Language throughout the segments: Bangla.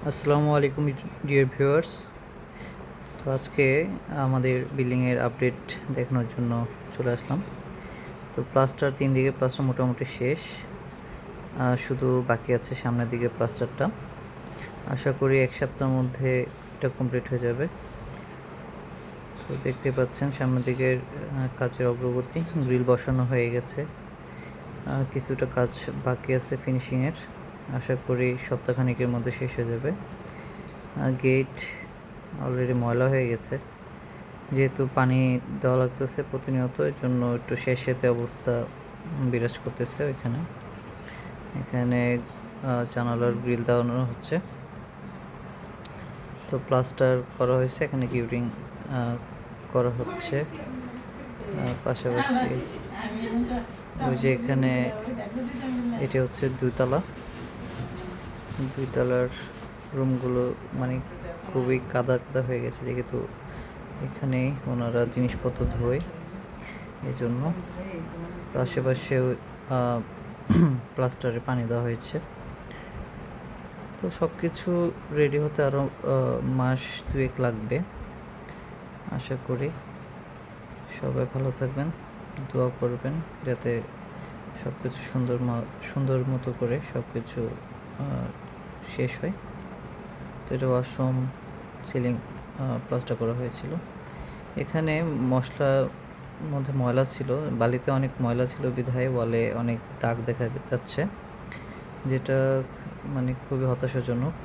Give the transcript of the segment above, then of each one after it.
আসসালামু আলাইকুম ডিয়ার ভিউয়ার্স। তো আজকে আমাদের বিল্ডিংয়ের আপডেট দেখানোর জন্য চলে আসলাম। তো প্লাস্টার 3 দিকে প্লাস্টার মোটামুটি শেষ, শুধু বাকি আছে সামনের দিকে প্লাস্টারটা। আশা করি এক সপ্তাহের মধ্যে এটা কমপ্লিট হয়ে যাবে। তো দেখতে পাচ্ছেন সামনের দিকের কাজের অগ্রগতি, গ্রিল বসানো হয়ে গেছে, কিছুটা কাজ বাকি আছে ফিনিশিংয়ের। আশা করি সপ্তাহখানেকের মধ্যে শেষ হয়ে যাবে। গেট অলরেডি ময়লা হয়ে গেছে, যেহেতু পানি দেওয়া লাগতেছে প্রতিনিয়ত, এর জন্য একটু শেষেতে অবস্থা বিরাজ করতেছে। এখানে জানালার গ্রিল দেওয়ানো হচ্ছে। তো প্লাস্টার করা হয়েছে, এখানে গিউরিং করা হচ্ছে। পাশাপাশি ওই যে এখানে এটা হচ্ছে দুইতলার রুমগুলো মানে খুবই কাদা কাদা হয়ে গেছে, যেহেতু এখানেই ওনারা জিনিসপত্র ধোয় এই জন্য। তো আশেপাশে প্লাস্টারে পানি দেওয়া হয়েছে। তো সব কিছু রেডি হতে আরও মাস 2 লাগবে। আশা করি সবাই ভালো থাকবেন, দোয়া করবেন যাতে সব কিছু সুন্দর মতো করে সব কিছু শেষ হয়। তো এটা ওয়াশরুম, সিলিং প্লাস্টার করা হয়েছিল। এখানে মশলার মধ্যে ময়লা ছিল, বালিতে অনেক ময়লা ছিল বিধায় ওয়ালে অনেক দাগ দেখা যাচ্ছে, যেটা মানে খুবই হতাশাজনক।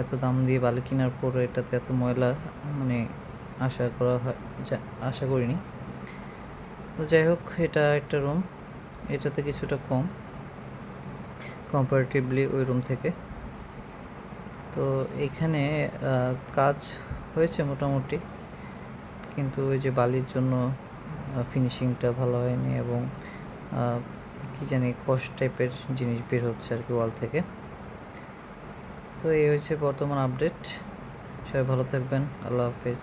এত দাম দিয়ে বালি কেনার পর এটাতে এত ময়লা মানে আশা করিনি। তো যাই হোক, এটা একটা রুম, এটাতে কিছুটা কম কম্পারেটিভলি ওই রুম থেকে। তো এইখানে কাজ হয়েছে মোটামুটি, কিন্তু ওই যে বালির জন্য ফিনিশিংটা ভালো হয়নি, এবং কি জানি কষ টাইপের জিনিস বের হচ্ছে আর কি ওয়াল থেকে। তো এই হচ্ছে বর্তমান আপডেট। সবাই ভালো থাকবেন, আল্লাহ হাফেজ।